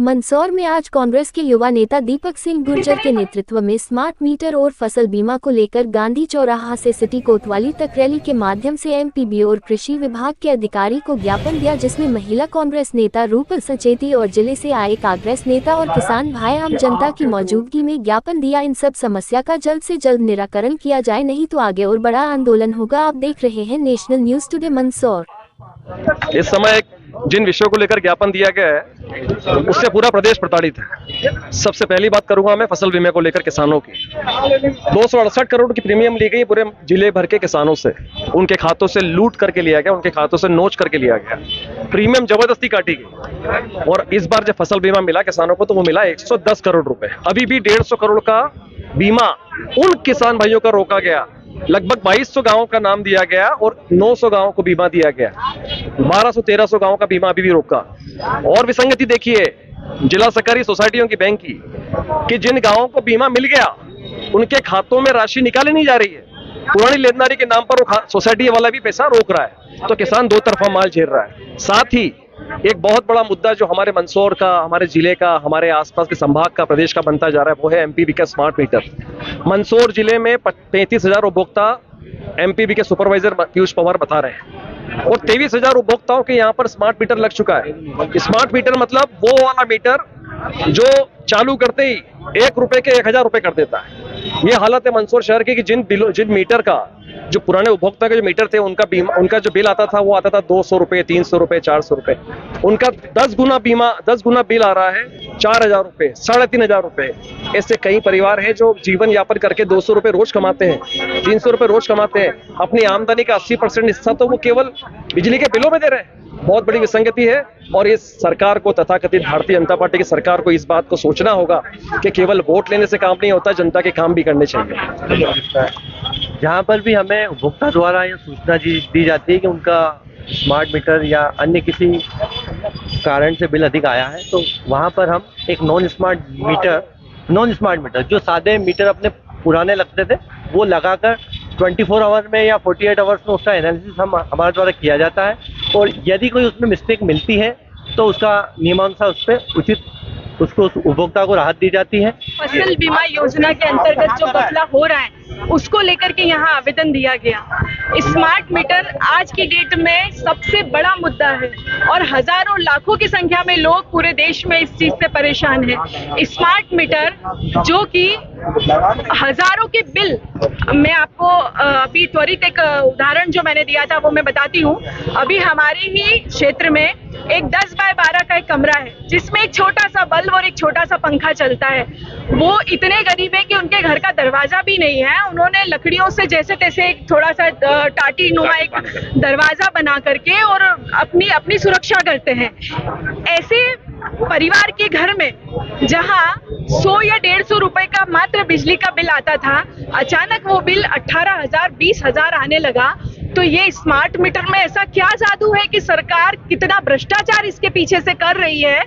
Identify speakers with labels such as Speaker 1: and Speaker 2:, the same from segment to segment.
Speaker 1: मंदसौर में आज कांग्रेस के युवा नेता दीपक सिंह गुर्जर के नेतृत्व में स्मार्ट मीटर और फसल बीमा को लेकर गांधी चौराहा से सिटी कोतवाली तक रैली के माध्यम से एमपीबी और कृषि विभाग के अधिकारी को ज्ञापन दिया, जिसमें महिला कांग्रेस नेता रूपल सचेती और जिले से आए कांग्रेस नेता और किसान भाई आम जनता की मौजूदगी में ज्ञापन दिया। इन सब समस्या का जल्द से जल्द निराकरण किया जाए, नहीं तो आगे और बड़ा आंदोलन होगा। आप देख रहे हैं नेशनल न्यूज टुडे मंदसौर।
Speaker 2: इस समय जिन विषयों को लेकर ज्ञापन दिया गया है उससे पूरा प्रदेश प्रताड़ित है। सबसे पहली बात करूंगा मैं फसल बीमा को लेकर किसानों की। 268 करोड़ की प्रीमियम ली गई पूरे जिले भर के किसानों से, उनके खातों से लूट करके लिया गया, उनके खातों से नोच करके लिया गया, प्रीमियम जबरदस्ती काटी गई। और इस बार जब फसल बीमा मिला किसानों को तो वो मिला 110 करोड़ रुपए। अभी भी 150 करोड़ का बीमा उन किसान भाइयों का रोका गया। लगभग 2200 गांवों का नाम दिया गया और 900 गांवों को बीमा दिया गया। 1200-1300 गांवों का बीमा अभी भी रोका। और विसंगति देखिए जिला सहकारी सोसाइटियों की बैंक की कि जिन गांवों को बीमा मिल गया उनके खातों में राशि निकाली नहीं जा रही है। पुरानी लेनदारी के नाम पर वो सोसाइटी वाला भी पैसा रोक रहा है, तो किसान दो तरफा माल झेल रहा है। साथ ही एक बहुत बड़ा मुद्दा जो हमारे मंदसौर का, हमारे जिले का, हमारे आसपास के संभाग का, प्रदेश का बनता जा रहा है वो है एमपीबी का स्मार्ट मीटर। मंदसौर जिले में 35,000 उपभोक्ता एमपीबी के सुपरवाइजर पीयूष पवार बता रहे हैं और 23,000 उपभोक्ताओं के यहाँ पर स्मार्ट मीटर लग चुका है। स्मार्ट मीटर मतलब वो वाला मीटर जो चालू करते ही 1 रुपए के 1,000 रुपए कर देता है। ये हालत है मंदसौर शहर की कि जिन मीटर का, जो पुराने उपभोक्ता के जो मीटर थे उनका जो बिल आता था वो आता था 200 रुपए, 300 रुपए, 400 रुपए। उनका 10 गुना बिल आ रहा है 4,000 रुपए, 3,500 रुपए। ऐसे कई परिवार हैं जो जीवन यापन करके 200 रुपए रोज कमाते हैं, 300 रुपए रोज कमाते हैं। अपनी आमदनी का 80% हिस्सा तो वो केवल बिजली के बिलों में दे रहे हैं। बहुत बड़ी विसंगति है और इस सरकार को, तथाकथित भारतीय जनता पार्टी की सरकार को इस बात को सोचना होगा कि केवल वोट लेने से काम नहीं होता, जनता के काम भी करने चाहिए।
Speaker 3: जहाँ पर भी हमें उपभोक्ता द्वारा यह सूचना दी जाती है कि उनका स्मार्ट मीटर या अन्य किसी कारण से बिल अधिक आया है, तो वहाँ पर हम एक नॉन स्मार्ट मीटर जो सादे मीटर अपने पुराने लगते थे वो लगाकर 24 आवर में या 48 आवर्स में उसका एनालिसिस हमारे द्वारा किया जाता है। और यदि कोई उसमें मिस्टेक मिलती है तो उसका नियमानुसार उस पर उचित उसको उपभोक्ता को राहत दी जाती है।
Speaker 4: फसल बीमा योजना के अंतर्गत जो घपला हो रहा है उसको लेकर के यहाँ आवेदन दिया गया। स्मार्ट मीटर आज की डेट में सबसे बड़ा मुद्दा है और हजारों लाखों की संख्या में लोग पूरे देश में इस चीज से परेशान है। स्मार्ट मीटर जो कि हजारों के बिल, मैं आपको अभी त्वरित एक उदाहरण जो मैंने दिया था वो मैं बताती हूँ। अभी हमारे ही क्षेत्र में एक 10 बाय 12 का एक कमरा है जिसमें एक छोटा सा बल्ब और एक छोटा सा पंखा चलता है। वो इतने गरीब है कि उनके घर का दरवाजा भी नहीं है। उन्होंने लकड़ियों से जैसे तैसे एक थोड़ा सा टाटी नुमा एक दरवाजा बना करके और अपनी सुरक्षा करते हैं। ऐसे परिवार के घर में जहां 100 या 150 रुपए का मात्र बिजली का बिल आता था, अचानक वो बिल 18,000, 20,000 आने लगा। तो ये स्मार्ट मीटर में ऐसा क्या जादू है कि सरकार कितना भ्रष्टाचार इसके पीछे से कर रही है।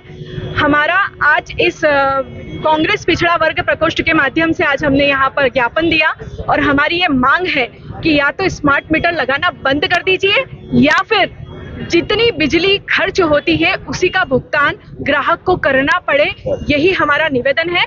Speaker 4: हमारा आज इस कांग्रेस पिछड़ा वर्ग प्रकोष्ठ के माध्यम से आज हमने यहाँ पर ज्ञापन दिया और हमारी ये मांग है कि या तो स्मार्ट मीटर लगाना बंद कर दीजिए या फिर जितनी बिजली खर्च होती है उसी का भुगतान ग्राहक को करना पड़े। यही हमारा निवेदन है।